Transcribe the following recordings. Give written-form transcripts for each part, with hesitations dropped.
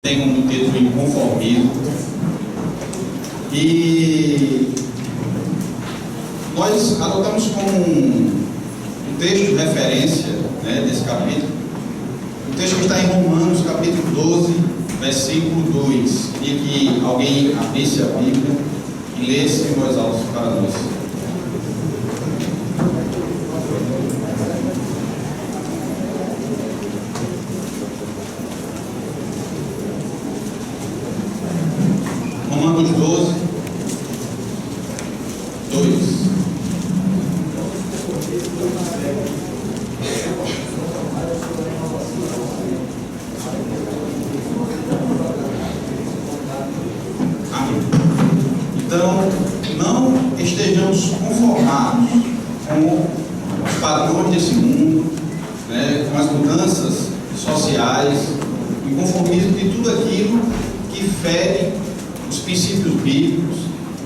tem um título Inconformismo, e nós adotamos como um texto de referência, desse capítulo, o texto que está em Romanos, capítulo 12, versículo 2, e que alguém abrisse a Bíblia e lesse em voz alta para nós. Romanos 12, 2. Amém. Então, não estejamos conformados com os padrões desse mundo, com as mudanças sociais, o conformismo de tudo aquilo que fere os princípios bíblicos,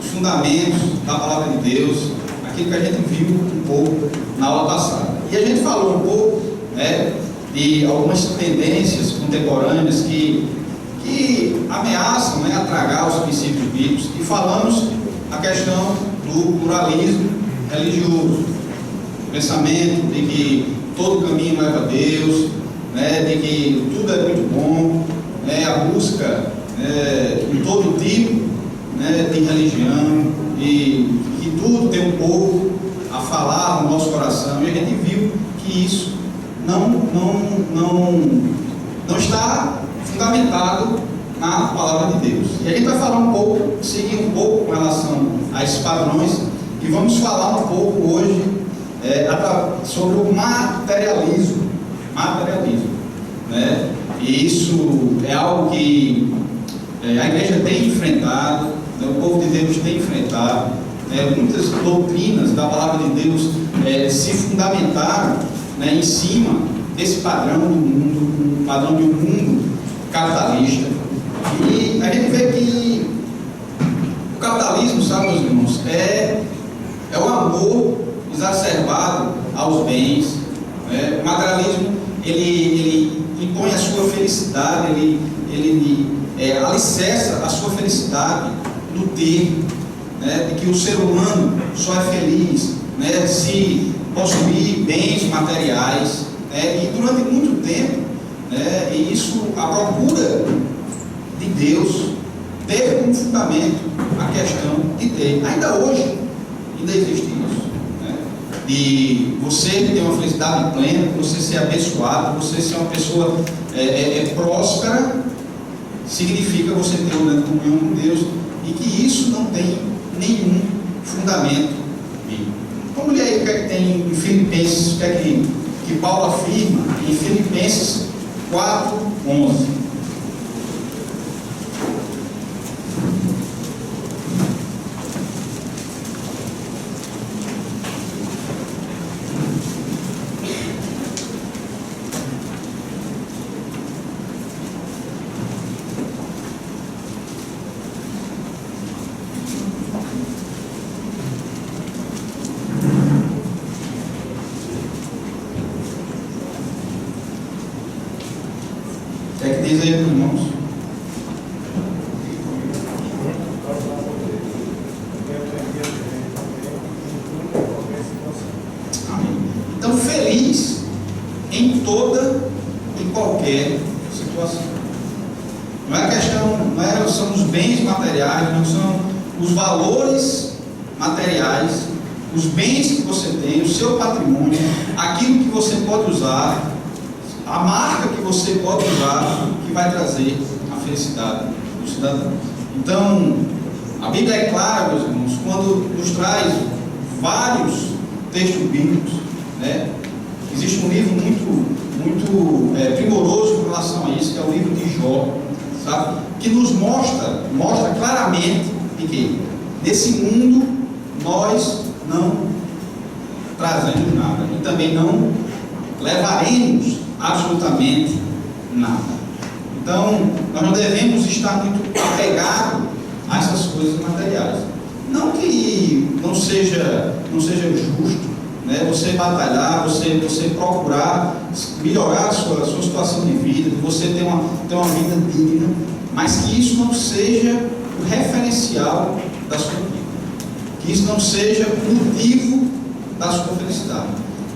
os fundamentos da palavra de Deus, aquilo que a gente viu um pouco na aula passada. E a gente falou um pouco de algumas tendências contemporâneas que ameaçam atragar os princípios bíblicos, e falamos a questão do pluralismo religioso, o pensamento de que todo caminho leva a Deus, de que tudo é muito bom, a busca em todo tipo de religião, e que tudo tem um pouco a falar no nosso coração, e a gente viu que isso não está fundamentado na palavra de Deus. E a gente vai falar um pouco, seguir um pouco com relação a esses padrões, e vamos falar um pouco hoje sobre o materialismo. E isso é algo que a igreja tem enfrentado, o povo de Deus tem enfrentado, muitas doutrinas da palavra de Deus se fundamentaram em cima desse padrão do mundo, padrão de um mundo capitalista. E a gente vê que o capitalismo, sabe, meus irmãos, é o amor exacerbado aos bens. O materialismo, ele impõe a sua felicidade, ele alicerça a sua felicidade no ter, de que o ser humano só é feliz se possuir bens materiais, e durante muito tempo, e isso, a procura de Deus teve como fundamento a questão de ter. Ainda hoje, ainda existe isso, de você ter uma felicidade plena, você ser abençoado, você ser uma pessoa próspera, significa você ter uma comunhão com Deus, e que isso não tem nenhum fundamento bíblico. Vamos ler aí o que é que tem em Filipenses, o que é que Paulo afirma em Filipenses 4:11. O que é que diz aí, irmãos? Amém. Então, feliz em toda e qualquer situação. Não é questão, não são os bens materiais, não são os valores materiais, os bens que você tem, o seu patrimônio, aquilo que você pode usar, a marca que você pode usar, que vai trazer a felicidade do cidadão. Então, a Bíblia é clara, meus irmãos, quando nos traz vários textos bíblicos, existe um livro muito primoroso com relação a isso, que é o livro de Jó, sabe? Que nos mostra claramente de que nesse mundo nós não trazemos nada, e também não levaremos absolutamente nada. Então, nós não devemos estar muito apegados a essas coisas materiais. Não que não seja justo né, você batalhar, você procurar melhorar a sua situação de vida, de você ter uma vida digna, mas que isso não seja o referencial da sua vida, que isso não seja o motivo da sua felicidade,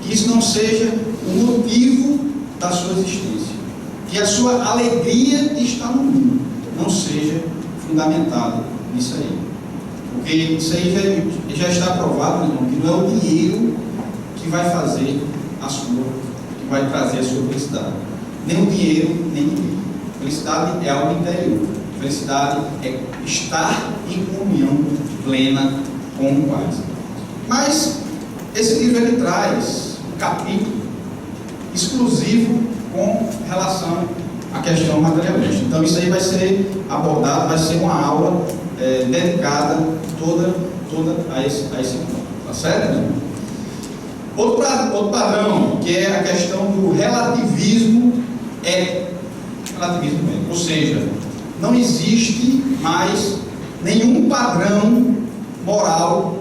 que isso não seja o motivo da sua existência, que a sua alegria de estar no mundo não seja fundamentada nisso aí, porque isso aí já está provado, meu irmão, que não é o dinheiro que vai fazer que vai trazer a sua felicidade, nem o dinheiro, nem ninguém. Felicidade é algo interior, felicidade é estar em comunhão plena com o Pai. Mas esse livro ele traz um capítulo exclusivo com relação à questão materialista. Então isso aí vai ser abordado, vai ser uma aula dedicada toda a esse ponto, tá certo? Outro padrão, que é a questão do relativismo ético. Ou seja, não existe mais nenhum padrão moral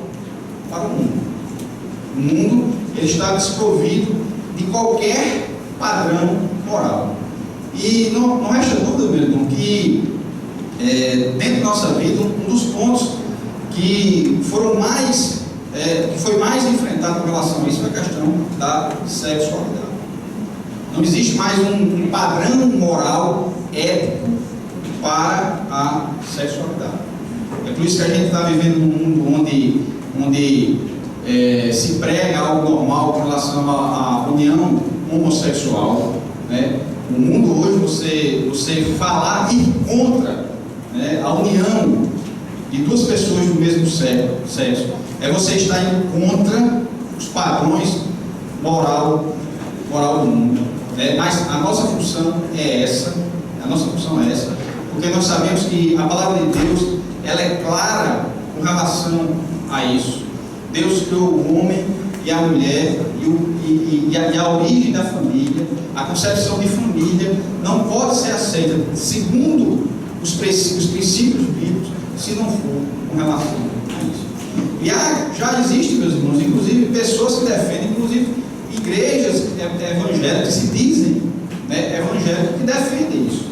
para o mundo. O mundo ele está desprovido de qualquer padrão moral. E não resta dúvida, meu irmão, que dentro da nossa vida, um dos pontos que foi mais enfrentado com relação a isso foi a questão da sexualidade. Não existe mais um padrão moral ético para a sexualidade. É por isso que a gente está vivendo num mundo onde se prega algo normal com relação à união homossexual, né? No mundo hoje, você falar ir contra, né, a união de duas pessoas do mesmo sexo é você estar indo contra os padrões moral do mundo. Mas a nossa função é essa, porque nós sabemos que a palavra de Deus ela é clara com relação a isso. Deus criou o homem e a mulher e a origem da família, a concepção de família não pode ser aceita segundo os princípios bíblicos se não for com relação a isso. E já existem, meus irmãos, inclusive pessoas que defendem, inclusive igrejas evangélicas que se dizem, né, evangélicas que defendem isso,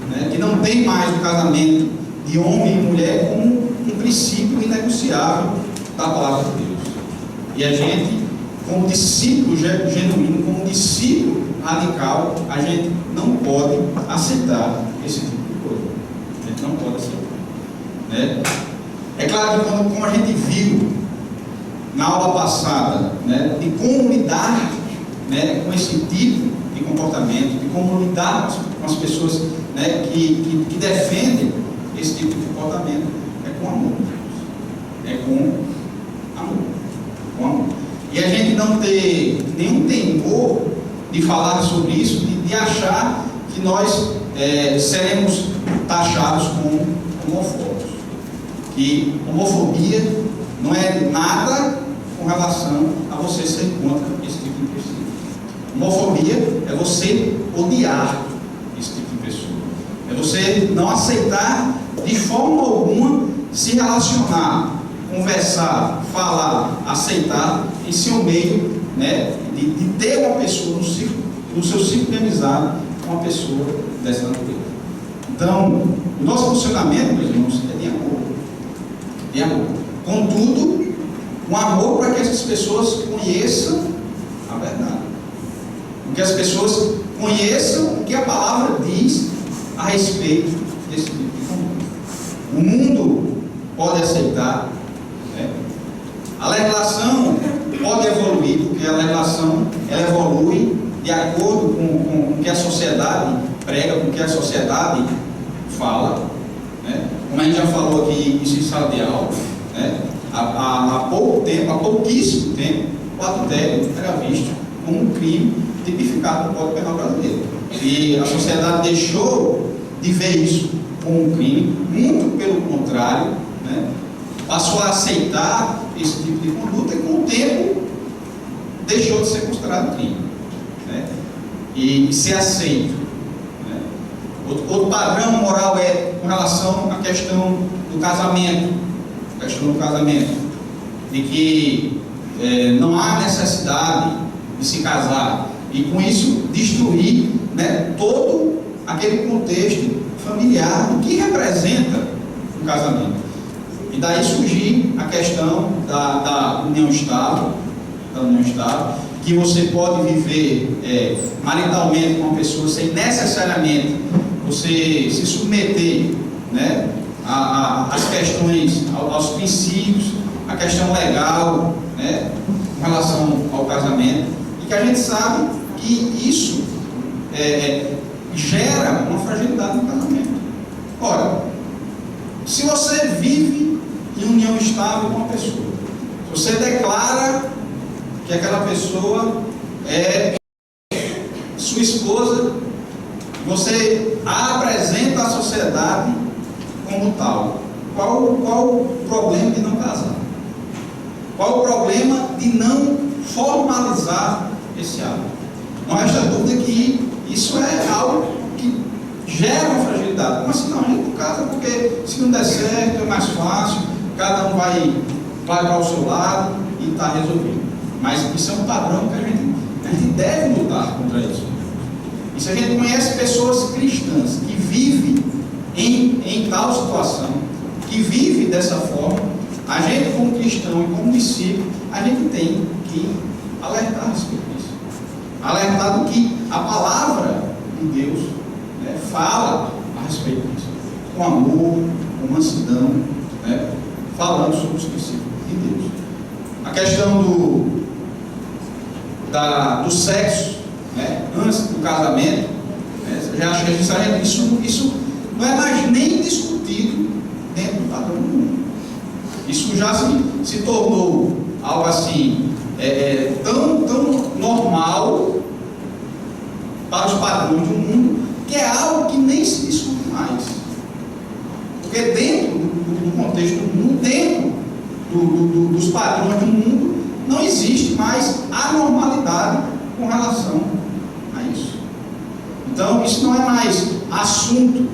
né, que não tem mais o casamento de homem e mulher como um princípio inegociável da palavra de Deus. E a gente, como discípulo genuíno, como discípulo radical, a gente não pode aceitar esse tipo de coisa. A gente não pode aceitar, né? É claro que como a gente viu na aula passada, né, de como lidar, né, com esse tipo de comportamento, de como lidar com as pessoas, né, que defendem esse tipo de comportamento, é com amor. É com amor. E a gente não ter nenhum temor de falar sobre isso, de achar que nós seremos taxados como homofóbicos. Que homofobia não é nada com relação a você ser contra esse tipo de pessoa. Homofobia é você odiar esse tipo de pessoa. É você não aceitar de forma alguma se relacionar, conversar, falar, aceitar em seu meio, né, de ter uma pessoa no seu ciclo de amizade, uma pessoa dessa natureza. Então, o nosso funcionamento, meus irmãos, é de amor. De amor. Contudo, um amor para que essas pessoas conheçam a verdade. Para que as pessoas conheçam o que a palavra diz a respeito desse tipo de conduta. O mundo pode aceitar, né? A legislação pode evoluir, porque a legislação ela evolui de acordo com o que a sociedade prega, com o que a sociedade fala, né? Como a gente já falou aqui isso em sala de aula, né? Há pouquíssimo tempo, o adultério era visto como um crime tipificado no Código Penal brasileiro. E a sociedade deixou de ver isso como um crime, muito pelo contrário, né? Passou a aceitar esse tipo de conduta e com o tempo deixou de ser considerado crime, né? E ser aceito, né? Outro padrão moral é com relação à questão do casamento, de que não há necessidade de se casar, e com isso destruir, né, todo aquele contexto familiar do que representa um casamento. E daí surgir a questão da união estável, que você pode viver maritalmente com uma pessoa sem necessariamente você se submeter, né, às questões, aos princípios, a questão legal, né, com relação ao casamento, e que a gente sabe que isso gera uma fragilidade no casamento. Ora, se você vive em união estável com uma pessoa, se você declara que aquela pessoa é sua esposa, você a apresenta à sociedade como tal, qual o problema de não casar? Qual o problema de não formalizar esse hábito? Não resta dúvida que isso é algo que gera uma fragilidade. Como assim? Não, a gente não casa porque se não der certo é mais fácil, cada um vai para o seu lado e está resolvido. Mas isso é um padrão que a gente deve lutar contra isso. E se a gente conhece pessoas cristãs que vivem em tal situação, que vivem dessa forma, a gente como cristão e como discípulo, a gente tem que alertar a respeito disso. Alertar do que a palavra de Deus, né, fala a respeito disso. Com amor, com mansidão, né, falando sobre os princípios de Deus. A questão do sexo, né, antes do casamento, né, já acho que isso não é mais nem discutido dentro do padrão do mundo. Isso já se tornou algo assim tão normal para os padrões do mundo, que é algo que nem se discute mais. Porque dentro do contexto do mundo, dentro dos padrões do mundo, não existe mais anormalidade com relação a isso. Então, isso não é mais assunto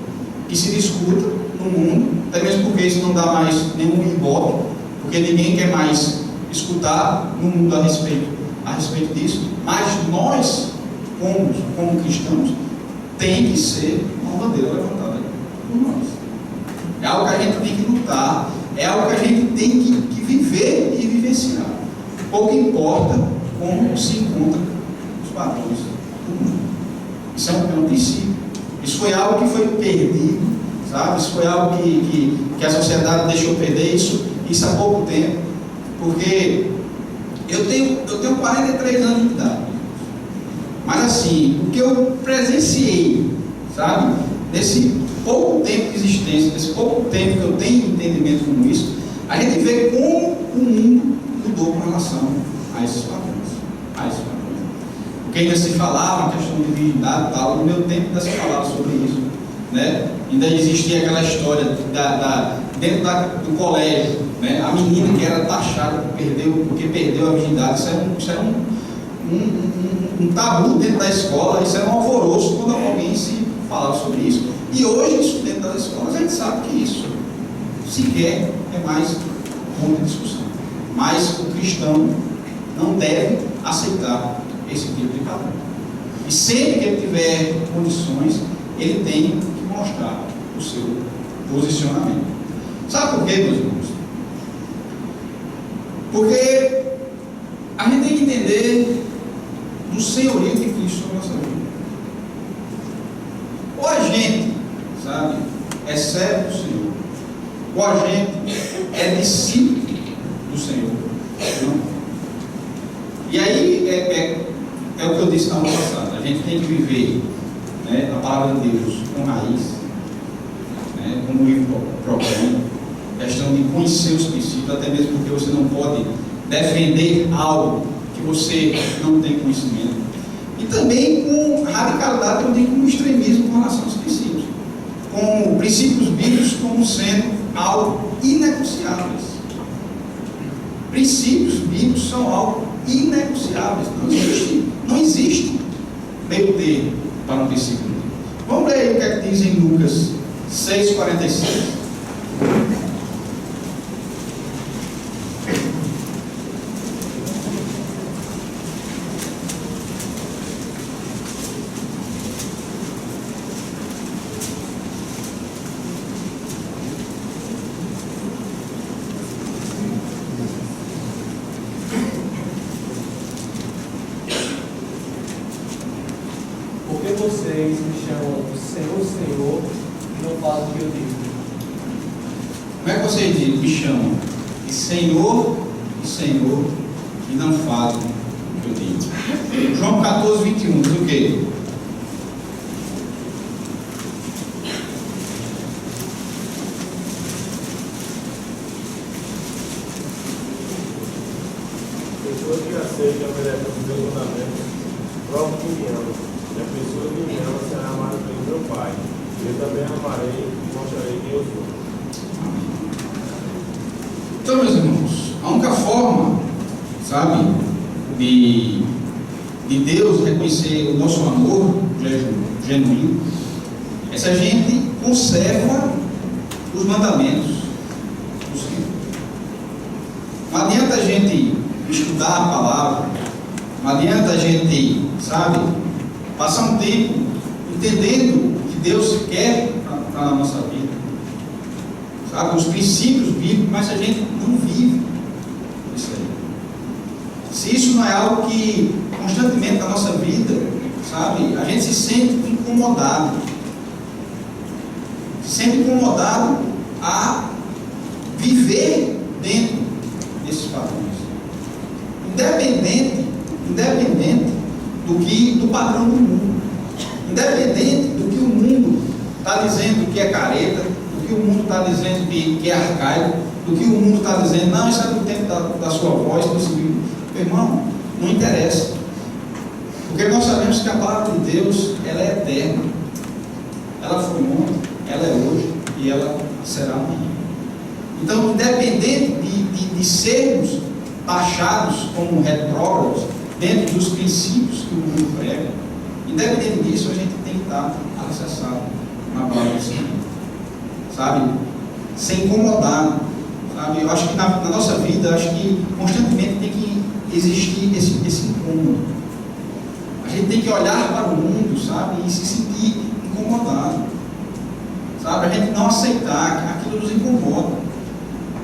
que se discuta no mundo, até mesmo porque isso não dá mais nenhum ibope, porque ninguém quer mais escutar no mundo a respeito disso, mas nós, como cristãos, tem que ser uma bandeira levantada por nós. É algo que a gente tem que lutar, é algo que a gente tem que viver e vivenciar. Pouco importa como se encontra os padrões do mundo. Isso é um princípio. Isso foi algo que foi perdido, sabe? Isso foi algo que a sociedade deixou perder isso há pouco tempo. Porque eu tenho 43 anos de idade. Mas assim, o que eu presenciei, sabe? Nesse pouco tempo de existência, nesse pouco tempo que eu tenho entendimento com isso, a gente vê como o mundo mudou com relação a esses padrões. Porque ainda se falava uma questão de virgindade e tal, no meu tempo ainda se falava sobre isso, né? Ainda existia aquela história dentro do colégio, né? A menina que era taxada porque perdeu a virgindade. Isso era um tabu dentro da escola, isso era um alvoroço quando alguém se falava sobre isso. E hoje, isso dentro das escolas, a gente sabe que isso sequer é mais ponto de discussão. Mas o cristão não deve aceitar esse tipo de padrão. E sempre que ele tiver condições, ele tem que mostrar o seu posicionamento. Sabe por quê, meus irmãos? Porque a gente tem que entender do senhorio de Cristo sobre a nossa vida. Ou a gente, sabe, é servo do Senhor, ou a gente é discípulo do Senhor. Não? E aí é o que eu disse na aula passada. A gente tem que viver, né, a palavra de Deus com raiz, né, como o livro propõe, questão de conhecer os princípios, até mesmo porque você não pode defender algo que você não tem conhecimento. E também com radicalidade, também com extremismo com relação aos princípios. Com princípios bíblicos como sendo algo inegociáveis. Princípios bíblicos são algo inegociáveis. Não existe meio termo para um princípio. Vamos ler aí o que é que diz em Lucas 6,46. faz o que eu digo. Como é que você me chama? De Senhor e Senhor, e não fazem o que eu digo. João 14, 21, diz o quê? Pessoa que aceita e obedece aos meus mandamentos, prova que me ama. E a pessoa que me ama será amada pelo meu Pai. Eu também amarei e mostrarei quem eu sou. Então, meus irmãos, a única forma, sabe, de Deus reconhecer o nosso amor genuíno é se a gente conserva os mandamentos do Senhor. Não adianta a gente estudar a palavra, não adianta a gente, sabe, passar um tempo entendendo o que Deus quer para a nossa vida, sabe, os princípios bíblicos, mas a gente não vive isso aí. Se isso não é algo que constantemente na nossa vida, sabe, a gente se sente incomodado, a viver dentro desses padrões, independente do padrão do mundo, independente do que o mundo está dizendo que é careta, do que o mundo está dizendo que é arcaico, do que o mundo está dizendo, não, isso é do tempo da sua voz, do seu irmão, não interessa, porque nós sabemos que a palavra de Deus, ela é eterna, ela foi ontem, ela é hoje e ela será amanhã. Então, independente de sermos taxados como retrógrados dentro dos princípios que o mundo prega, independente disso, a gente tem que estar alicerçado na palavra do Senhor, sabe? Sem incomodar, sabe? Eu acho que na nossa vida, acho que constantemente tem que existir esse incômodo. A gente tem que olhar para o mundo, sabe? E se sentir incomodado, sabe? A gente não aceitar que aquilo nos incomoda.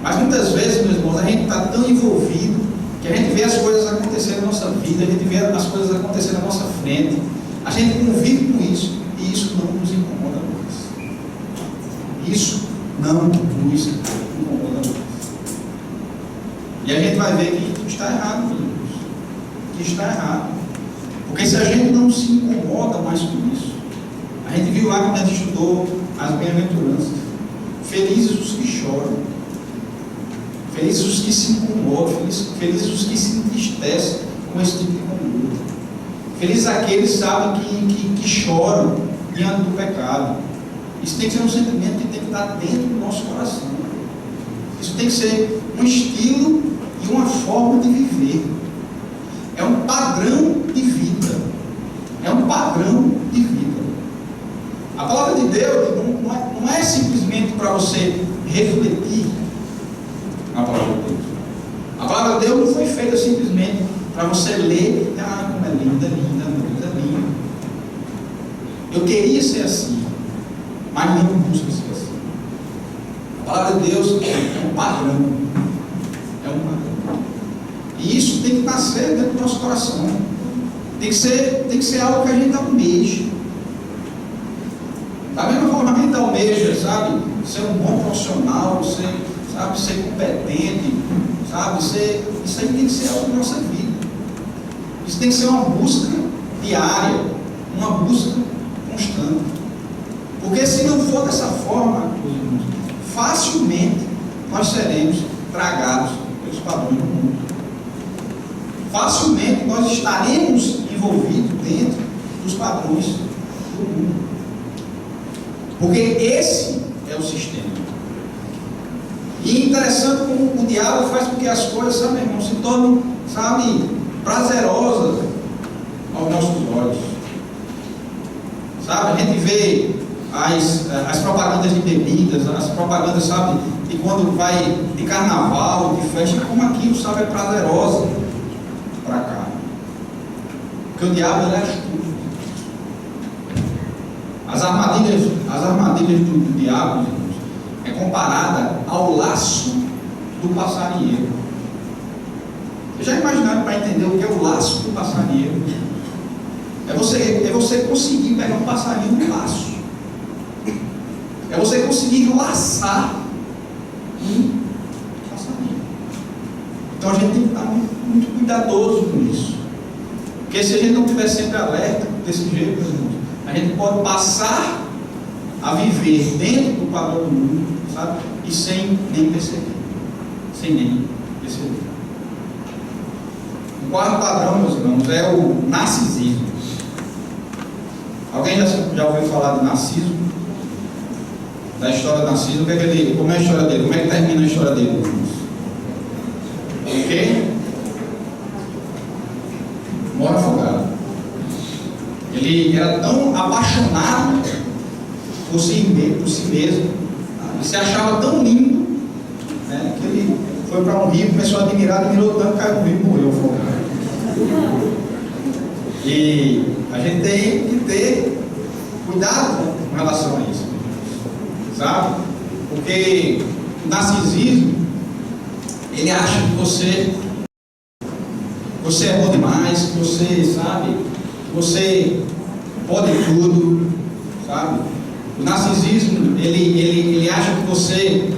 Mas muitas vezes, meus irmãos, a gente está tão envolvido que a gente vê as coisas acontecerem na nossa vida, a gente vê as coisas acontecerem na nossa frente, a gente convive com isso e isso não nos incomoda mais. Isso não nos incomoda mais. E a gente vai ver que está errado, meus irmãos. Que está errado. Porque se a gente não se incomoda mais com isso, a gente viu lá quando a gente estudou as bem-aventuranças. Felizes os que choram. Felizes os que se incomodam, felizes os que se entristecem com esse tipo de conduta. Felizes aqueles, sabem, que choram diante do pecado. Isso tem que ser um sentimento que tem que estar dentro do nosso coração. Isso tem que ser um estilo e uma forma de viver. É um padrão de vida. É um padrão de vida. A palavra de Deus não é simplesmente para você refletir a palavra de Deus. A palavra de Deus não foi feita simplesmente para você ler, como é linda, linda, linda, linda. Eu queria ser assim, mas não busco ser assim. A palavra de Deus é um padrão. É um padrão. E isso tem que nascer dentro do nosso coração. Tem que ser algo que a gente almeja. Da mesma forma que a gente almeja, sabe, ser um bom profissional, ser competente, sabe, isso aí tem que ser algo da nossa vida. Isso tem que ser uma busca diária, uma busca constante. Porque se não for dessa forma, facilmente nós seremos tragados pelos padrões do mundo. Facilmente nós estaremos envolvidos dentro dos padrões do mundo. Porque esse é o sistema. E interessante como o diabo faz com que as coisas, sabe, irmão, se tornem, sabe, prazerosas aos nossos olhos. Sabe, a gente vê as propagandas de bebidas, as propagandas, sabe, de quando vai de carnaval, de festa, como aquilo, sabe, é prazerosa para cá. Porque o diabo é astuto. As armadilhas do diabo, irmãos, é comparada ao laço do passarinheiro. Vocês já imaginaram para entender o que é o laço do passarinheiro? É você conseguir pegar um passarinho no laço. É você conseguir laçar um passarinho. Então a gente tem que estar muito cuidadoso com isso. Porque se a gente não estiver sempre alerta desse jeito, meus irmãos, a gente pode passar a viver dentro do padrão do mundo, sabe? E sem nem perceber. Sem nem perceber. O quarto padrão, meus irmãos, é o narcisismo. Alguém já ouviu falar de Narciso? Da história do Narciso? O que é que ele, como é a história dele? Como é que termina a história dele, irmãos? O quê? Morre afogado. Ele era tão apaixonado por si mesmo, ele se achava tão lindo, né, que ele foi para um rio, começou a admirou tanto, caiu no rio e morreu afogado. E a gente tem que ter cuidado com relação a isso, sabe? Porque o narcisismo, ele acha que você é bom demais, que você, sabe, que você pode tudo, sabe? O narcisismo, ele acha que você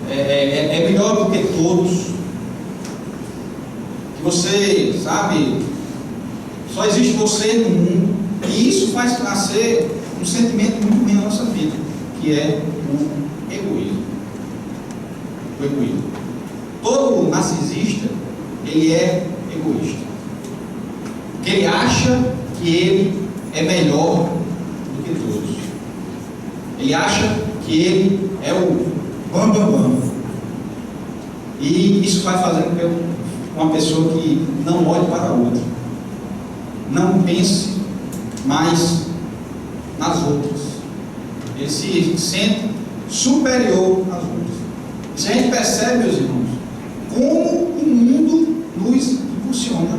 é melhor do que todos, que você, sabe, só existe você no mundo, e isso faz nascer um sentimento muito ruim na nossa vida, que é o egoísmo. O egoísmo. Todo narcisista, ele é egoísta. Porque ele acha que ele é melhor do que todos. Ele acha que ele é o bam. E isso vai fazendo com uma pessoa que não olhe para a outra. Não pense mais nas outras. Ele se sente superior às outras. Se a gente percebe, meus irmãos, como o mundo nos impulsiona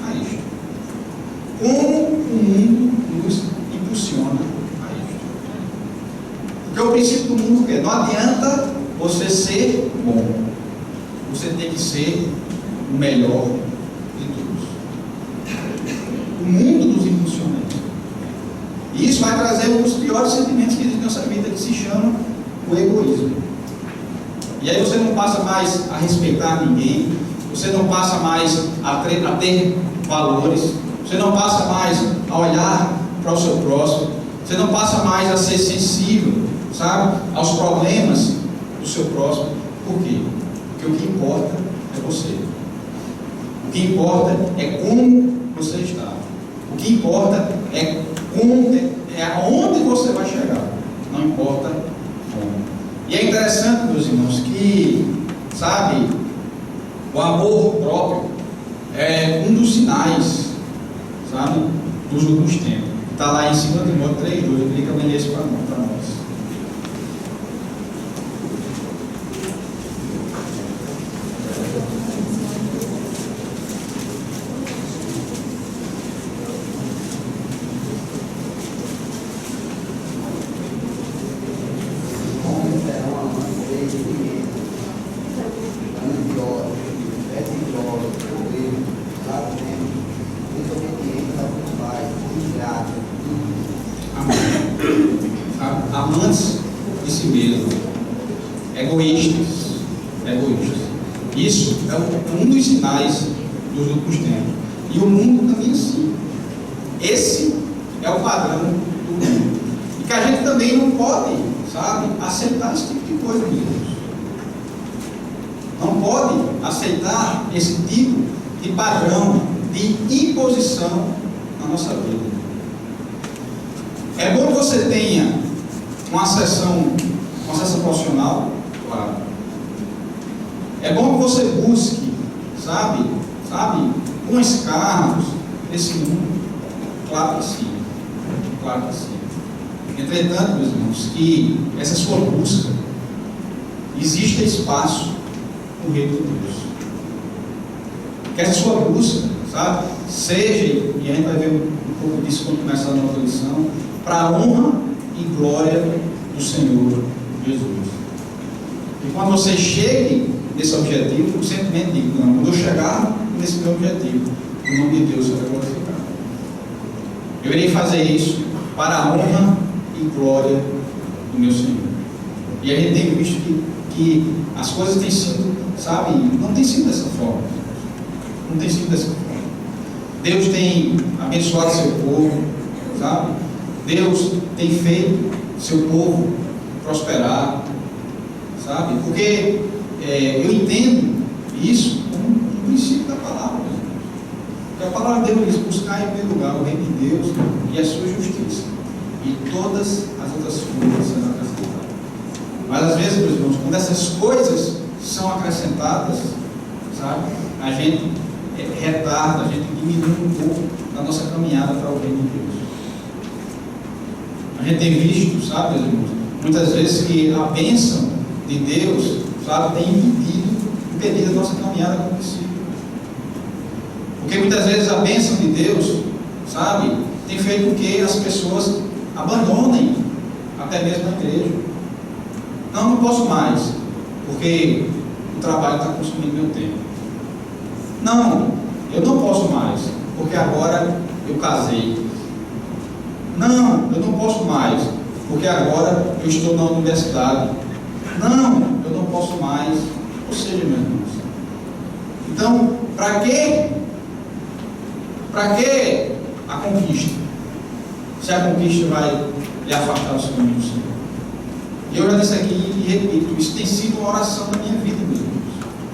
a isto. Como o mundo nos impulsiona a isto. Porque o princípio do mundo é: não adianta você ser bom. Você tem que ser o melhor de todos. O mundo nos impulsiona a isso. E isso vai trazer um dos piores sentimentos que existe na nossa vida, que se chama o egoísmo. E aí você não passa mais a respeitar ninguém, você não passa mais a ter valores, você não passa mais a olhar para o seu próximo, você não passa mais a ser sensível, sabe, aos problemas do seu próximo. Por quê? Porque o que importa é você. O que importa é como você está. O que importa é aonde você vai chegar. Não importa como. E é interessante, meus irmãos, que, sabe, o amor próprio é um dos sinais, sabe, dos últimos tempos. Está lá em 2 Timóteo 3:2. Eu queria que eu lesse para nós. Amantes de si mesmo, egoístas. Isso é um dos sinais dos últimos tempos. E o mundo também assim. Esse é o padrão do mundo. E que a gente também não pode, sabe, aceitar esse tipo de coisa, meus irmãos. Não pode aceitar esse tipo de padrão de imposição na nossa vida. É bom que você tenha uma sessão profissional, claro. É bom que você busque, sabe, bons cargos nesse mundo, claro que sim. Entretanto, meus irmãos, que essa sua busca exista espaço no reino de Deus. Que essa sua busca, sabe, seja, e a gente vai ver um pouco disso quando começar a nossa lição, para a honra e glória do Senhor Jesus. E quando você chegue nesse objetivo, eu sempre digo: não, quando eu chegar nesse meu objetivo, o nome de Deus será glorificado. Eu irei fazer isso para a honra e glória do meu Senhor. E a gente tem visto que as coisas têm sido, sabe, não tem sido dessa forma. Não tem sido dessa forma. Deus tem abençoado seu povo, sabe? Deus tem feito seu povo prosperar, sabe? Porque eu entendo isso como um princípio da palavra. Porque a palavra de Deus diz: buscar em primeiro lugar o reino de Deus e a sua justiça, e todas as outras coisas serão acrescentadas. Mas às vezes, meus irmãos, quando essas coisas são acrescentadas, sabe, a gente retarda, a gente diminui um pouco da nossa caminhada para o reino de Deus. A gente tem visto, sabe, meus irmãos, muitas vezes que a bênção de Deus, sabe, tem impedido a nossa caminhada como discípulo. Porque muitas vezes a bênção de Deus, sabe, tem feito com que as pessoas abandonem até mesmo a igreja. Não posso mais, porque o trabalho está consumindo meu tempo. Não, eu não posso mais, porque agora eu casei. Não, eu não posso mais, porque agora eu estou na universidade. Não, eu não posso mais. Ou seja, meus irmãos, então, para que a conquista? Se a conquista vai lhe afastar dos caminhos do Senhor. E eu já disse aqui e repito, isso tem sido uma oração da minha vida, meus irmãos,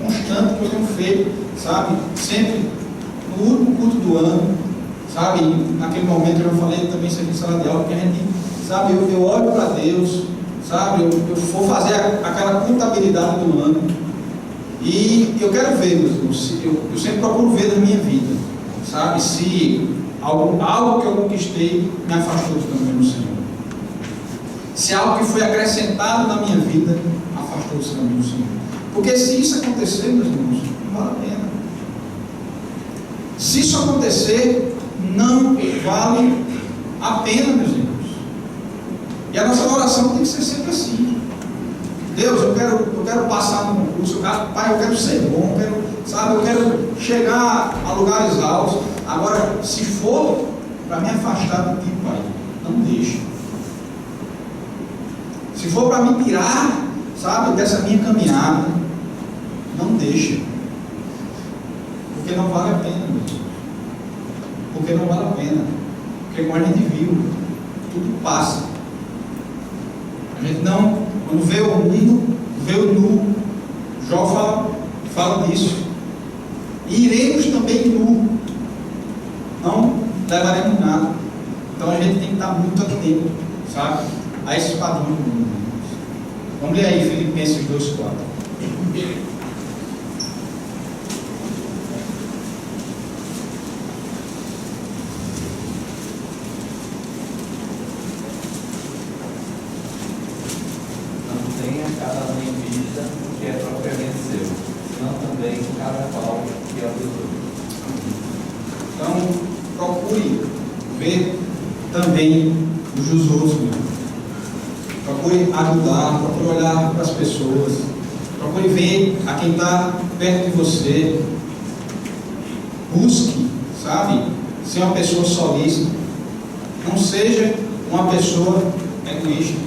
constante, que eu tenho feito, sabe, sempre no último culto do ano, sabe, naquele momento eu falei também isso aqui em sala de aula, porque a gente, sabe, eu olho para Deus, sabe, eu vou fazer aquela contabilidade do ano, e eu quero ver, meus irmãos, eu sempre procuro ver na minha vida, sabe, se algo que eu conquistei me afastou dos caminhos do Senhor. Se algo que foi acrescentado na minha vida afastou dos caminhos do Senhor. Porque se isso acontecer, meus irmãos, não vale a pena. Se isso acontecer, não vale a pena, meus irmãos. E a nossa oração tem que ser sempre assim. Deus, eu quero passar no concurso, Pai, eu quero ser bom, eu quero chegar a lugares altos. Agora, se for para me afastar de Ti, Pai, não deixe. Se for para me tirar, sabe, dessa minha caminhada, não deixe. Porque não vale a pena, meu Deus. Porque não vale a pena. Porque como a gente viu, tudo passa. A gente não, quando vê o mundo, vê o nu. Jó fala disso. E iremos também nu. Não levaremos nada. Então a gente tem que estar muito atento, sabe, a esses padrões do mundo. Vamos ler aí Filipenses 2:4. Não tenha cada um em vista o que é propriamente seu, senão também cada qual que é o dos outros. Então, procure ver também os dos outros, meu. Procure ajudar, procure olhar para as pessoas, procure ver a quem está perto de você. Busque, sabe, ser uma pessoa solícita. Não seja uma pessoa egoísta.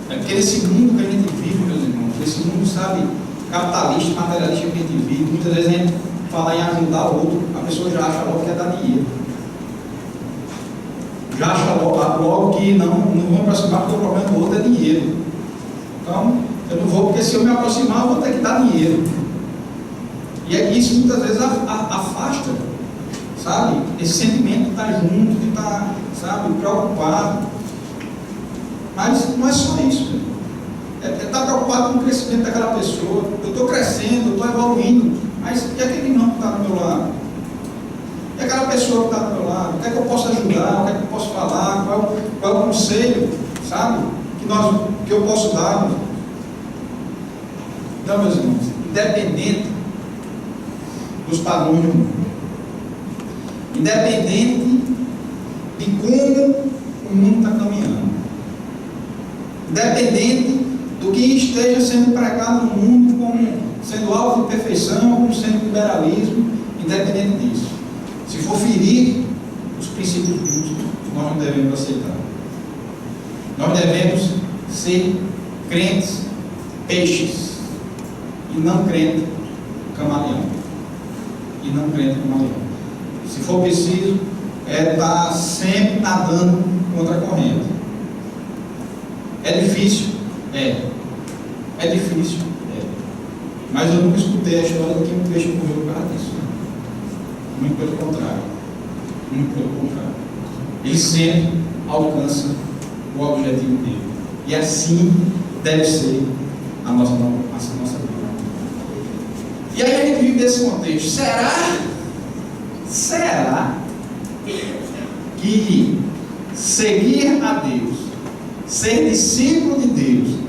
É porque nesse mundo que a gente vive, meus irmãos, nesse mundo, sabe, capitalista, materialista que a gente vive, muitas vezes a gente fala em ajudar o outro, a pessoa já acha logo que é dar dinheiro. Já acha logo que não vou me aproximar porque o problema do outro é dinheiro. Então, eu não vou, porque se eu me aproximar, eu vou ter que dar dinheiro. E isso muitas vezes afasta, sabe, esse sentimento de estar junto, de estar, sabe, preocupado. Mas não é só isso, é estar preocupado com o crescimento daquela pessoa. Eu estou crescendo, eu estou evoluindo, mas e aquele irmão que está do meu lado? E aquela pessoa que está do meu lado? O que é que eu posso ajudar? O que é que eu posso falar? Qual é o conselho, sabe, que eu posso dar? Então, meus irmãos, independente dos padrões do mundo, independente de como o mundo está caminhando, independente do que esteja sendo pregado no mundo como sendo alvo de perfeição, como sendo liberalismo, independente disso, se for ferir os princípios bíblicos, nós não devemos aceitar. Nós devemos, ser crentes, peixes, e não crente camaleão. E não crente camaleão. Se for preciso, estar sempre nadando contra a corrente. É difícil? É difícil? Mas eu nunca escutei a história de que um peixe morreu por causa disso. Muito pelo contrário. Muito pelo contrário. Ele sempre alcança o objetivo dele. E assim deve ser a nossa vida. E aí a gente vive nesse contexto. Será que seguir a Deus, ser discípulo de Deus,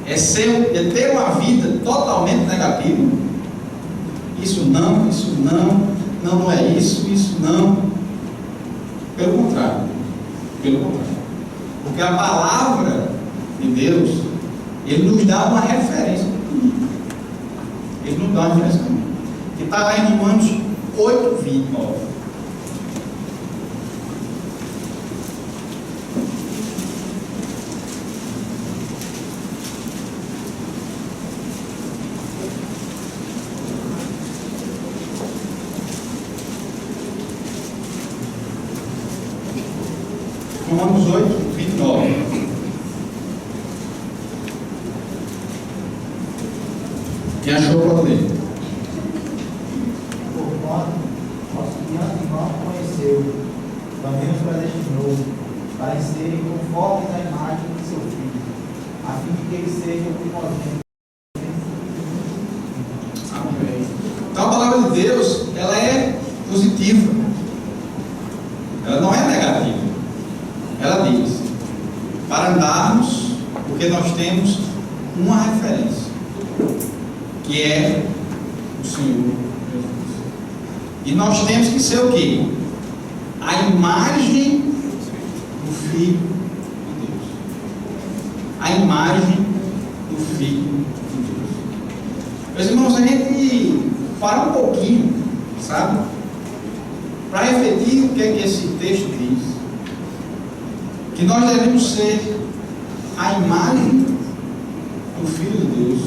é ter uma vida totalmente negativa? Isso não é isso não. Pelo contrário. Porque a palavra de Deus, Ele nos dá uma referência. Ele nos dá uma referência. Que está lá em Romanos 8, 29. Romanos 8, 29. Quem achou para ler? Porquanto nosso de antemão conheceu, também os predestinou, para serem conformes à imagem de seu Filho, a fim de que ele seja o primogênito. Amém. Então a palavra de Deus, ela é positiva. Ela não é negativa. Ela diz, para andarmos, porque nós temos uma referência, que é o Senhor Jesus. E nós temos que ser o quê? A imagem do Filho de Deus. A imagem do Filho de Deus. Meus irmãos, a gente para um pouquinho, sabe? Para refletir o que é que esse texto diz. Que nós devemos ser a imagem do Filho de Deus.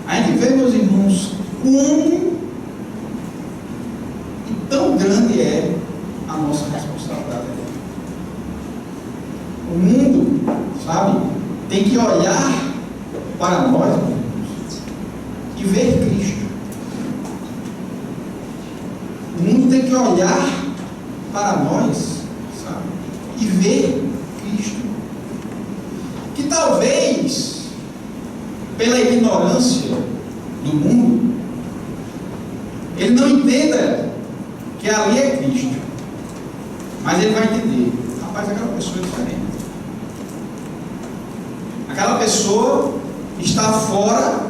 A gente vê, meus irmãos, como e tão grande é a nossa responsabilidade. O mundo, sabe, tem que olhar para nós, meus irmãos, e ver Cristo. O mundo tem que olhar para nós, sabe, e ver Cristo. Que talvez, pela ignorância do mundo, ele não entenda que ali é Cristo, mas ele vai entender, rapaz, aquela pessoa é diferente. Aquela pessoa está fora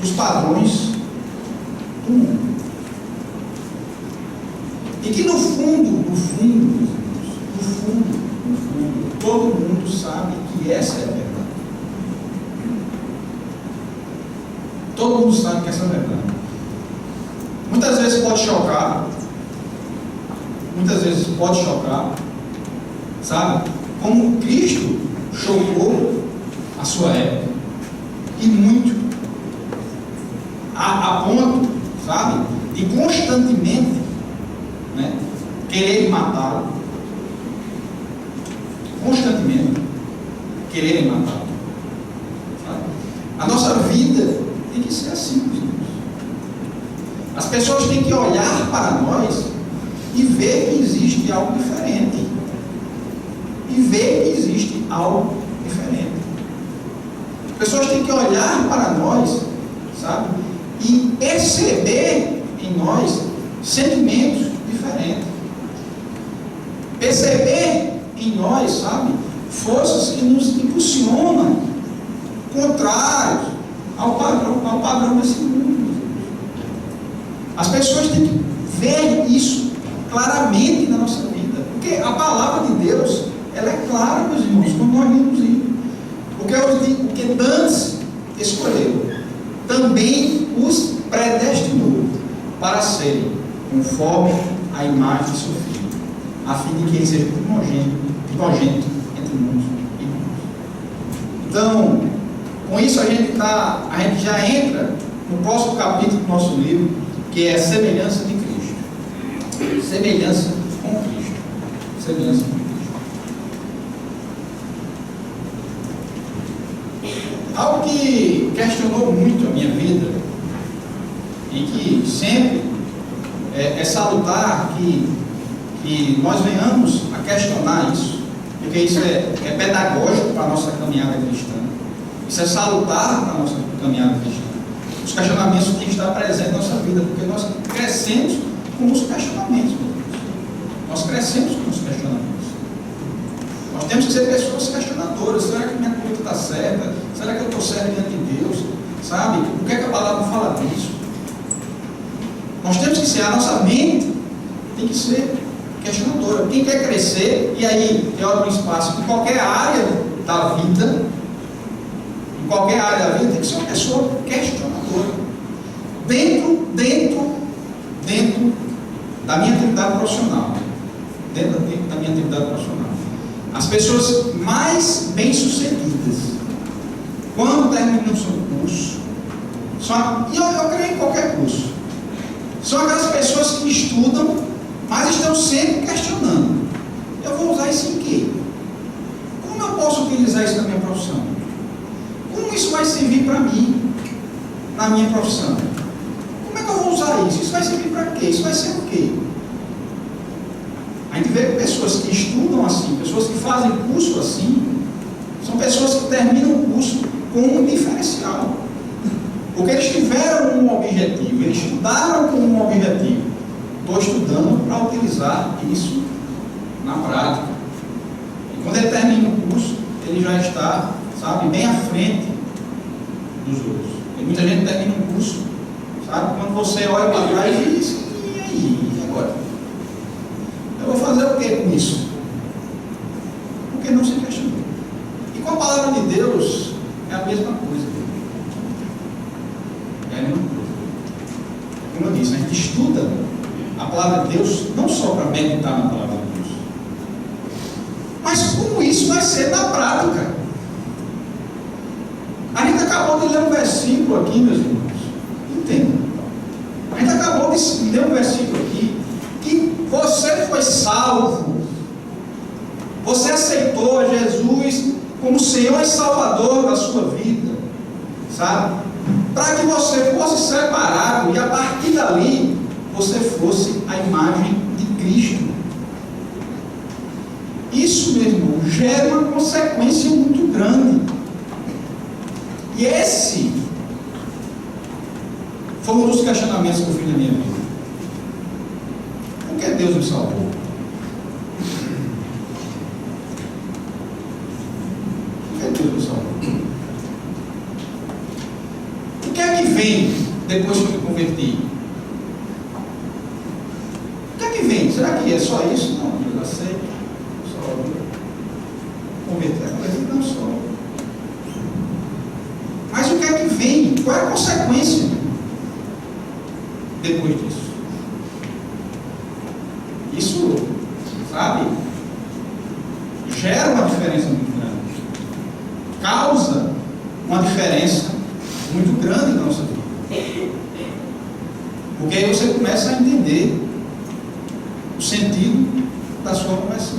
dos padrões do mundo. E que no fundo, todo mundo sabe que essa é a verdade. Todo mundo sabe que essa é a verdade. Muitas vezes pode chocar, sabe? Como Cristo chocou a sua época, e muito, a ponto, sabe, de constantemente, né, querer matá-lo, sabe? A nossa vida tem que ser assim, meus irmãos. As pessoas têm que olhar para nós e ver que existe algo diferente. As pessoas têm que olhar para nós, sabe? E perceber em nós sentimentos diferentes. Perceber em nós, sabe, forças que nos impulsionam contrários ao padrão desse mundo. As pessoas têm que ver isso claramente na nossa vida, porque a palavra de Deus, ela é clara, meus irmãos, quando nós lemos isso. Porque antes escolheu, também os predestinou para serem conforme a imagem de seu Filho, a fim de que ele seja primogênito entre muitos irmãos. Então, com isso a gente já entra no próximo capítulo do nosso livro, que é semelhança de Cristo. Semelhança com Cristo. Semelhança com Cristo. Algo que questionou muito a minha vida e que sempre é salutar que nós venhamos a questionar isso, porque isso é pedagógico para a nossa caminhada cristã. Isso é salutar para a nossa caminhada cristã. Os questionamentos têm que estar presentes na nossa vida, porque nós crescemos com os questionamentos. Nós crescemos com os questionamentos. Nós temos que ser pessoas questionadoras. Será que minha conduta está certa? Será que eu estou certo diante de Deus? Sabe? O que é que a palavra fala disso? Nós temos que ser, a nossa mente tem que ser questionadora. Quem quer crescer, e aí tem um espaço em qualquer área da vida, tem que ser uma pessoa questionadora. Dentro da minha atividade profissional. Dentro da minha atividade profissional. As pessoas mais bem-sucedidas, quando terminam o seu curso, e eu creio em qualquer curso, são aquelas pessoas que estudam, mas estão sempre questionando. Eu vou usar isso em quê? Como eu posso utilizar isso na minha profissão? Como isso vai servir para mim, na minha profissão? Como é que eu vou usar isso? Isso vai servir para quê? Isso vai ser o quê? A gente vê pessoas que estudam assim, pessoas que fazem curso assim, são pessoas que terminam o curso com um diferencial. Porque eles tiveram um objetivo, eles estudaram com um objetivo. Estou estudando para utilizar isso na prática. E quando ele termina o curso, ele já está, sabe, bem à frente dos outros. E muita gente termina um curso, sabe, quando você olha para trás e diz, e aí, e agora? Eu vou fazer o que com isso? Porque não se questionou. E com a palavra de Deus é a mesma coisa. É a mesma coisa. Como eu disse, a gente estuda a palavra de Deus não só para meditar na palavra de Deus, mas como isso vai ser na prática. A gente acabou de ler um versículo aqui, meus irmãos. Entenda. A gente acabou de ler um versículo aqui que você foi salvo. Você aceitou Jesus como Senhor e Salvador da sua vida, sabe? Para que você fosse separado e a partir dali você fosse a imagem de Cristo. Isso, meu irmão, gera uma consequência muito grande. E esse foi um dos questionamentos que eu fiz na minha vida. Por que Deus me salvou? Por que Deus me salvou? O que é que vem depois que eu me converti? O que é que vem? Será que é só isso? Não, eu já sei. Só converter, mas não só. Mas o que é que vem? Qual é a consequência depois disso? Isso, sabe, gera uma diferença muito grande. Causa uma diferença muito grande na nossa vida. Porque aí você começa a entender o sentido da sua conversão.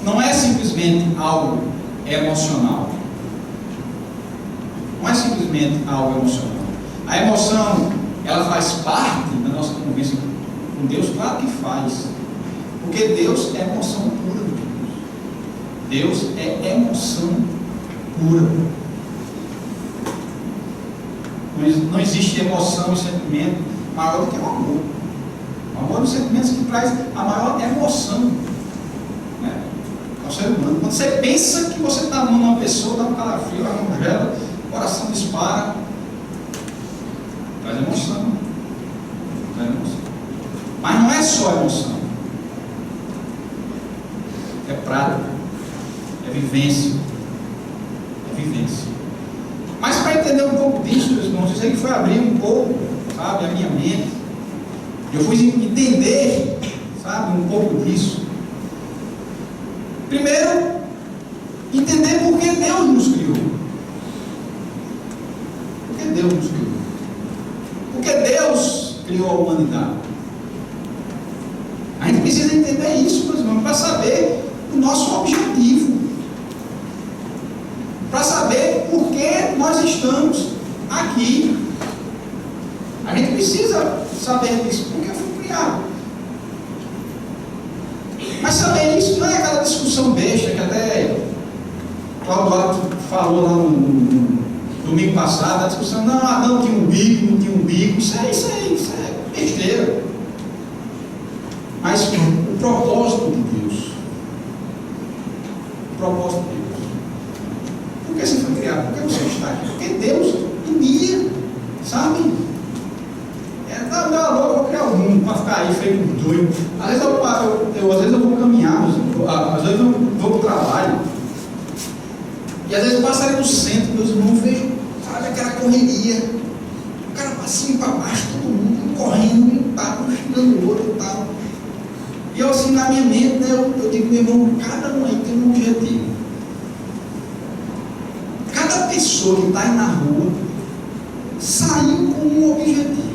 Não é simplesmente algo emocional. Não é simplesmente algo emocional. A emoção, ela faz parte da nossa convivência com Deus? Claro que faz. Porque Deus é emoção pura. Deus é emoção pura. Não existe emoção e sentimento maior do que o amor. O amor é um dos sentimentos que traz a maior emoção, né, ao ser humano. Quando você pensa que você está amando uma pessoa, dá um calafrio, a mão gela, o coração dispara. Traz emoção. Traz emoção. Mas não é só emoção. É prática. É vivência. É vivência. Mas para entender um pouco disso, meus irmãos, isso aí foi abrir um pouco, sabe, a minha mente. Eu fui entender, sabe, um pouco disso. Primeiro, Entender por que Deus nos criou. Por que Deus nos criou? Porque Deus criou a humanidade. A gente precisa entender isso, meus irmãos, para saber o nosso objetivo. Para saber por que nós estamos aqui. A gente precisa saber disso, porque eu fui criado. Mas saber isso não é aquela discussão besta que até Cláudio falou lá no domingo passado, a discussão, não, Adão tinha um bico, não tinha um bico, isso é besteira. Mas o propósito de Deus, por que você foi criado? Por que você está aqui? Porque Deus queria, sabe? Não, eu vou criar o mundo para ficar aí feito doido. Às vezes eu vou caminhar, às vezes eu vou para o trabalho. E às vezes eu passo ali no centro, meus irmãos, vejo, sabe, aquela correria. O cara para cima e para baixo, todo mundo correndo, um empate, um xingando o outro e tal. E eu assim, na minha mente, né, eu digo, meu irmão, cada um aí tem um objetivo. Cada pessoa que está aí na rua saiu com um objetivo.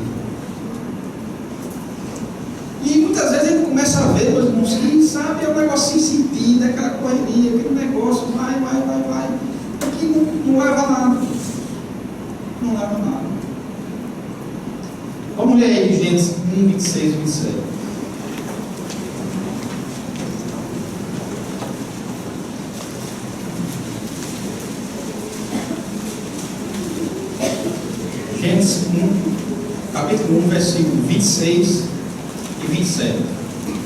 E muitas vezes a gente começa a ver, meus irmãos, que sabe, é um negócio sem sentido, aquela correria, aquele negócio, vai, que não leva a nada. Não leva a nada. Vamos ler aí Gênesis 1, 26 e 27. Gênesis 1, capítulo 1, versículo 26 e 27.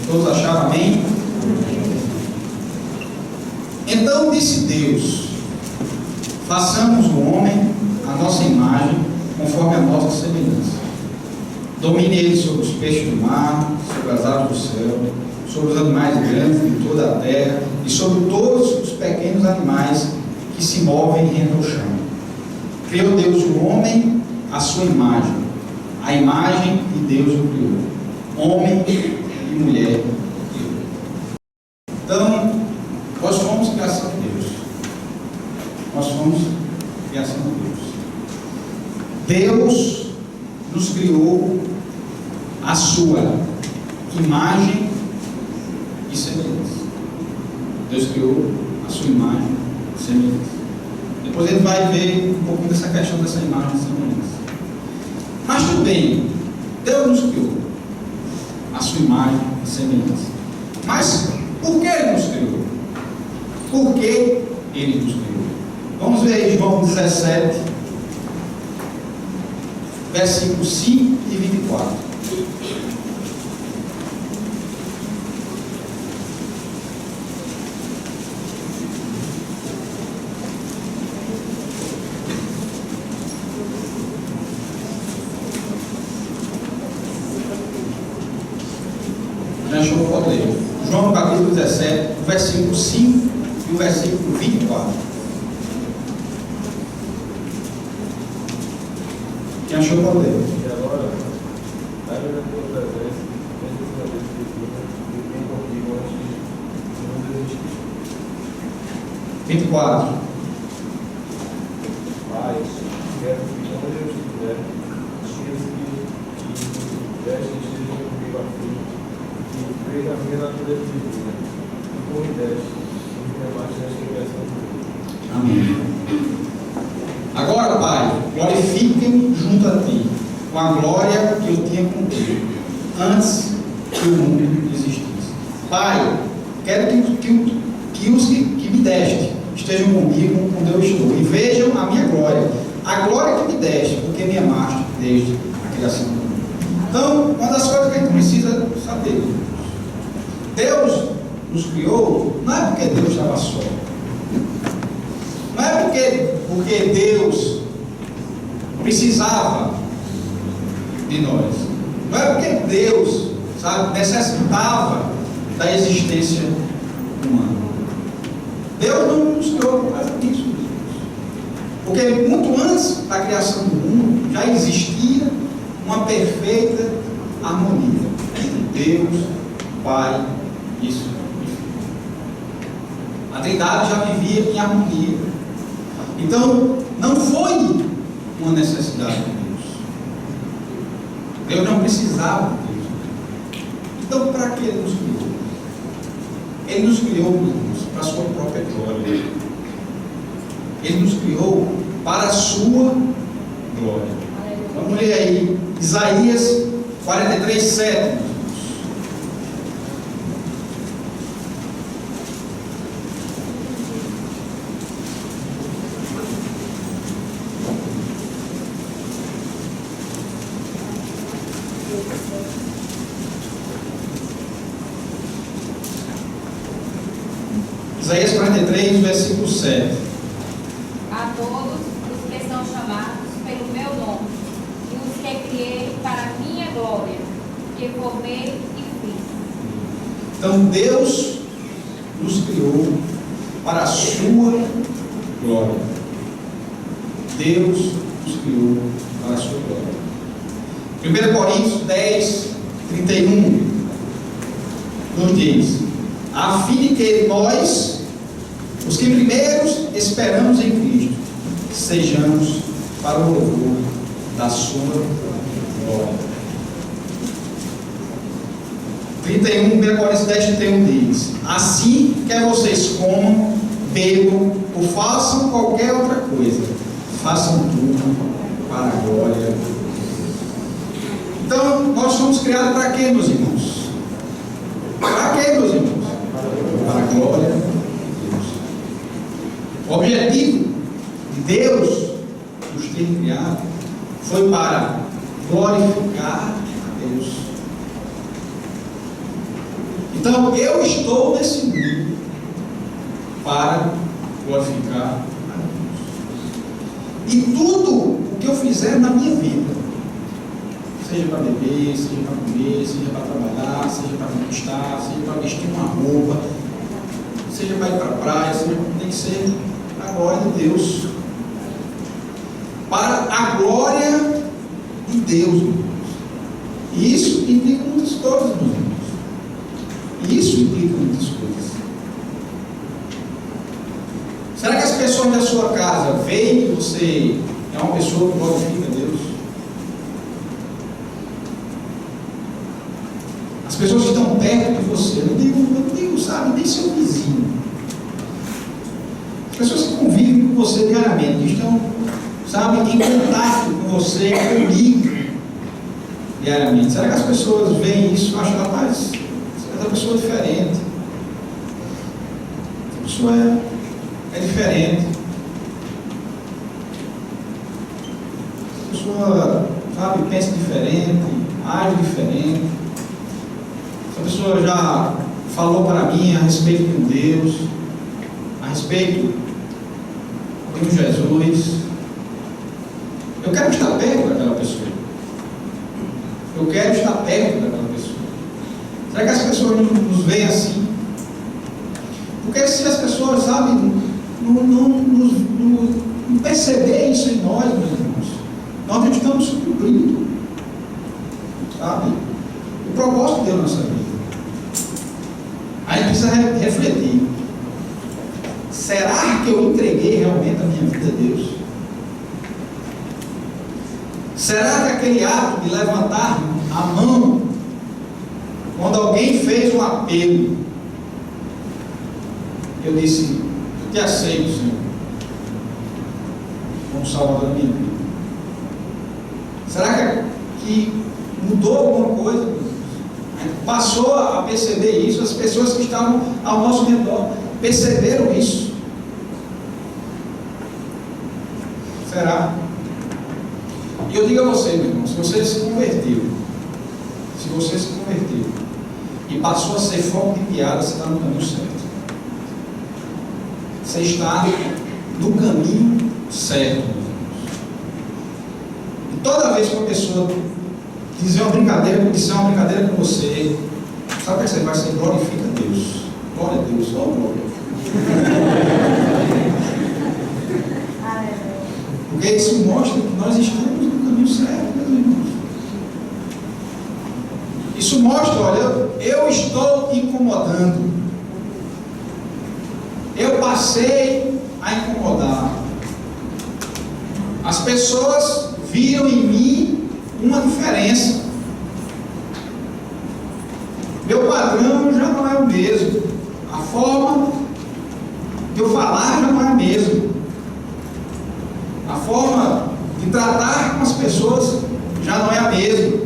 Todos acharam? Amém? Então disse Deus: façamos o homem à nossa imagem, conforme a nossa semelhança. Domine ele sobre os peixes do mar, sobre as aves do céu, sobre os animais grandes de toda a terra e sobre todos os pequenos animais que se movem rente ao chão. Criou Deus o homem à sua imagem. A imagem de Deus o criou. Homem e mulher criou. Então, nós fomos criação de Deus. Nós fomos criação de Deus. Deus nos criou a sua imagem e semelhança. Deus criou a sua imagem e semelhança. Depois ele vai ver um pouquinho dessa questão dessa imagem e semelhança. Mas tudo bem, Deus nos criou a sua imagem e semelhança. Mas por que Ele nos criou? Por que Ele nos criou? Vamos ver aí João 17, versículos 5 e 24. João capítulo 17, o versículo 5 e o versículo 24. Quem achou, pode ler. E agora, dai-me a tua presença, mesmo que a vez de vida, e vem comigo antes de não desistir. 24. Pai, quero que onde eu estiver, esqueça que deste esteja comigo a fim, que veja a minha natureza divina, e por deste, e me amaste nesta criação de Deus. Amém. Agora, Pai, glorifique-me junto a Ti, com a glória que eu tinha contigo, antes que o mundo existisse. Pai, quero que os que me deste estejam comigo quando eu estou, e vejam a minha glória, a glória que me deste, porque me amaste desde a criação do mundo. Então, uma das coisas que a gente precisa saber, Deus nos criou, não é porque Deus estava só. Não é porque Deus precisava de nós. Não é porque Deus, sabe, necessitava da existência humana. Deus não nos criou por causa disso. Porque muito antes da criação do mundo já existia uma perfeita harmonia entre Deus, Pai e Filho. A Trindade já vivia em harmonia. Então, não foi uma necessidade de Deus. Deus não precisava de Deus. Então, para que Ele nos criou? Ele nos criou, irmãos, para a sua própria glória. Ele nos criou para a sua glória. Vamos ler aí, Isaías 43, 7. Isaías 43, versículo 7. A todos os que são chamados pelo meu nome, e os que criei para a minha glória, que formei e fiz. Então Deus nos criou para a sua glória. Deus nos criou para a sua glória. 1 Coríntios 10, 31 nos diz: a fim de que nós, os que primeiros esperamos em Cristo, sejamos para o louvor da sua glória. 1 Coríntios 10, 31 diz: assim, quer vocês comam, bebam ou façam qualquer outra coisa, façam tudo para a glória de Deus. Então, nós somos criados para quê, meus irmãos? Para quê, meus irmãos? Para a glória de Deus. O objetivo de Deus nos ter criado foi para glorificar a Deus. Então eu estou nesse mundo para glorificar a Deus. E tudo o que eu fizer na minha vida, seja para beber, seja para comer, seja para trabalhar, seja para conquistar, seja para vestir uma roupa, seja para ir para a praia, seja, tem que ser a glória de Deus. Para a glória de Deus, irmãos. E isso implica muitas coisas, meus irmãos. Isso implica muitas coisas. Será que as pessoas da sua casa veem que você é uma pessoa que glorifica a Deus? As pessoas que estão perto de você, eu não digo, sabe, nem seu vizinho. As pessoas que convivem com você diariamente, que estão, sabe, em contato com você, comigo, diariamente. Será que as pessoas veem isso e acham, rapaz, essa pessoa é diferente? Essa pessoa é diferente. Essa pessoa, sabe, pensa diferente, age diferente. Essa pessoa já falou para mim a respeito de um Deus, a respeito de um Jesus. Eu quero estar perto daquela pessoa. Eu quero estar perto daquela pessoa. Será que as pessoas nos veem assim? Porque se as pessoas, sabe, não perceberem isso em nós, meus irmãos, nós não estamos cumprindo, sabe, o propósito de Deus na nossa vida. A gente precisa refletir. Será que eu entreguei realmente a minha vida a Deus? Será que aquele ato de levantar a mão quando alguém fez um apelo, eu disse, eu te aceito, Senhor, como Salvador da minha vida? Será que mudou alguma coisa? A gente passou a perceber isso, as pessoas que estavam ao nosso redor perceberam isso. Será? E eu digo a você, meu irmão, se você se converteu e passou a ser foco de piada, você está no caminho certo. Você está no caminho certo, meus irmãos. E toda vez que uma pessoa disser uma brincadeira com você, sabe o que você vai ser? Glorifica a Deus. Glória a Deus, só glória. Porque isso mostra que nós estamos no caminho certo, meus irmãos. Isso mostra, olha, eu estou incomodando. Eu passei a incomodar. As pessoas viram em mim uma diferença. Meu padrão já não é o mesmo. A forma de eu falar já não é a mesma. A forma de tratar com as pessoas já não é a mesma.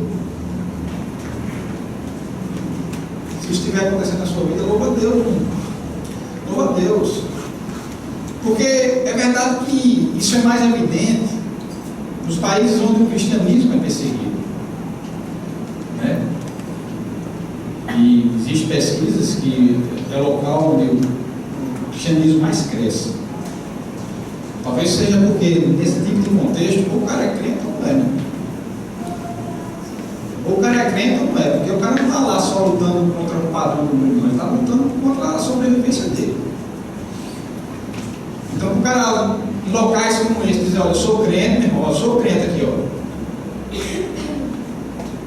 Se isso estiver acontecendo na sua vida, louva a Deus, irmão. Louva a Deus. Porque é verdade que isso é mais evidente nos países onde o cristianismo é perseguido, né? E existem pesquisas que é o local onde o cristianismo mais cresce. Talvez seja porque nesse tipo de contexto ou o cara é crente ou não é, né? Ou o cara é crente ou não é, porque o cara não está lá só lutando contra o padrão do mundo, ele está lutando contra a sobrevivência dele. Então o cara, em locais como esse, dizer, olha, eu sou crente, meu irmão, eu sou crente aqui, ó.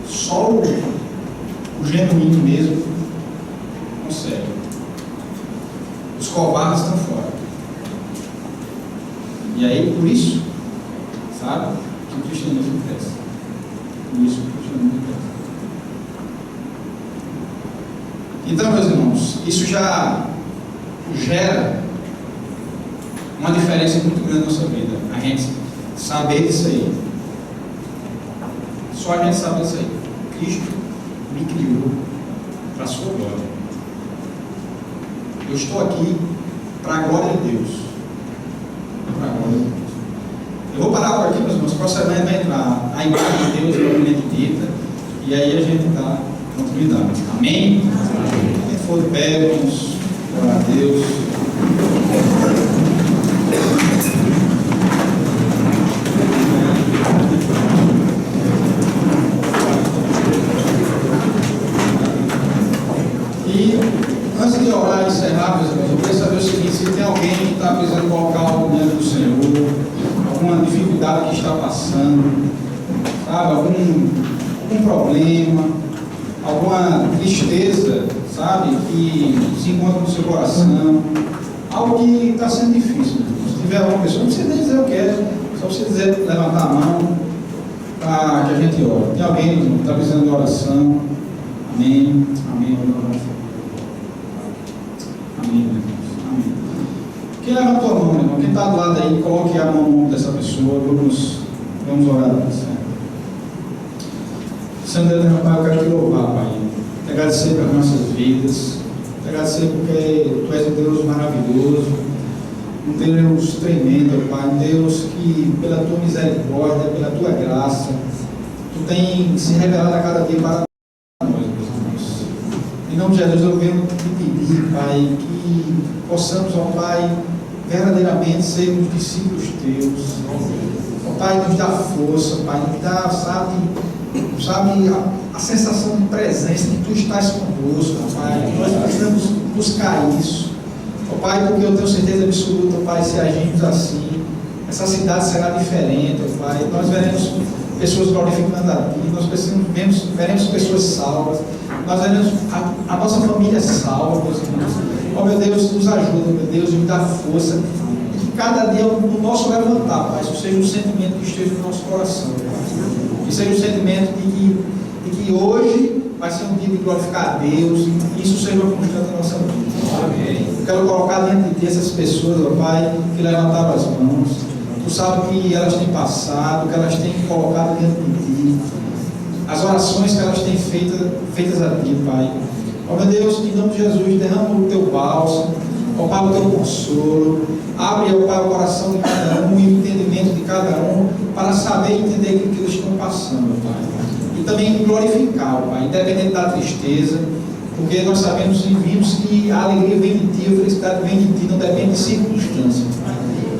Só o genuíno mesmo consegue. Os covardes estão fora. E aí, por isso, sabe, que o cristianismo cresce. Por isso que o cristianismo cresce. Então, meus irmãos, isso já gera uma diferença muito grande na nossa vida. A gente saber disso aí. Só a gente sabe disso aí. Cristo me criou para a sua glória. Eu estou aqui para a glória de Deus. Para a glória de Deus. Eu vou parar por aqui, meus irmãos. Prosseguindo vai entrar a imagem de Deus propriamente dita. E aí a gente dá continuidade. Amém? Quem for de pé, vamos orar a Deus. E antes de orar e encerrar, meus irmãos, eu queria saber o seguinte: se tem alguém que está precisando colocar algo diante do Senhor, alguma dificuldade que está passando, sabe, algum problema, alguma tristeza, sabe, que se encontra no seu coração, algo que está sendo difícil. Se tiver alguma pessoa, não precisa nem dizer o que é, só precisa dizer, levantar a mão para que a gente ore. Tem alguém que está precisando de oração? Amém. Amém. Amém, meu Deus. Amém. Quem levantou a mão, meu irmão? Quem está do lado aí, coloque a mão no ombro dessa pessoa. Vamos orar a Deus. Senhor Deus, meu Pai, eu quero te louvar, Pai. Te agradecer pelas nossas vidas. Te agradecer porque Tu és um Deus maravilhoso. Um Deus tremendo, Pai. Um Deus que, pela Tua misericórdia, pela Tua graça, Tu tem se revelado a cada dia para nós, meus irmãos. Em nome de Jesus, eu venho te pedir, Pai, que possamos, ó Pai, verdadeiramente sermos discípulos Teus. Ó Pai, nos dá força, Pai, nos dá, sabe a sensação de presença, que Tu estás conosco, Pai. Nós precisamos buscar isso. Ó Pai, porque eu tenho certeza absoluta, Pai, se agirmos assim, essa cidade será diferente, ó Pai. Nós veremos pessoas glorificando a Ti, nós veremos pessoas salvas, nós veremos a nossa família salva, meus irmãos. Ó meu Deus, nos ajuda, meu Deus, e me dá força. Que cada dia no nosso levantar, Pai, isso seja um sentimento que esteja no nosso coração, Pai. Que seja um sentimento de que hoje vai ser um dia de glorificar a Deus, e isso seja uma constante na nossa vida. Amém. Eu quero colocar diante de Ti essas pessoas, ó Pai, que levantaram as mãos. Tu sabe o que elas têm passado, o que elas têm colocado diante de Ti, as orações que elas têm feitas a Ti, Pai. Ó meu Deus, em nome de Jesus, derrama o Teu bálsamo, ó Pai, o Teu consolo. Abre, ó Pai, o coração de cada um e o entendimento de cada um para saber e entender aquilo que eles estão passando, Pai. E também glorificar, Pai, independente da tristeza, porque nós sabemos e vimos que a alegria vem de Ti, a felicidade vem de Ti, não depende de circunstâncias.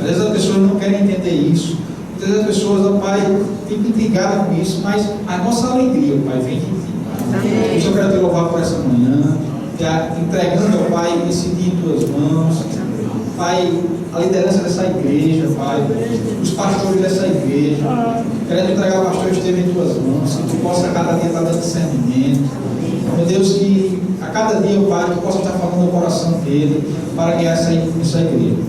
Às vezes as pessoas não querem entender isso. Muitas vezes as pessoas, ó Pai, ficam intrigadas com isso, mas a nossa alegria, ó Pai, vem de Ti. Por isso eu quero Te louvar por essa manhã, entregando, ó Pai, esse dia em Tuas mãos. Pai, a liderança dessa igreja, Pai, os pastores dessa igreja. Querendo entregar o pastor Estevam em tuas mãos, que tu possa a cada dia estar dando discernimento. Meu Deus, que a cada dia, Pai, tu possa estar falando no coração dele para guiar essa igreja,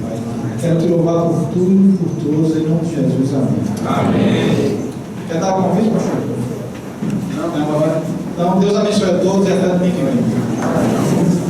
Pai. Quero te louvar por tudo e por todos, em nome de Jesus. Amém. Amém. Quer dar um convite, pastor? Não, agora. Então, Deus abençoe a todos e até domingo que vem.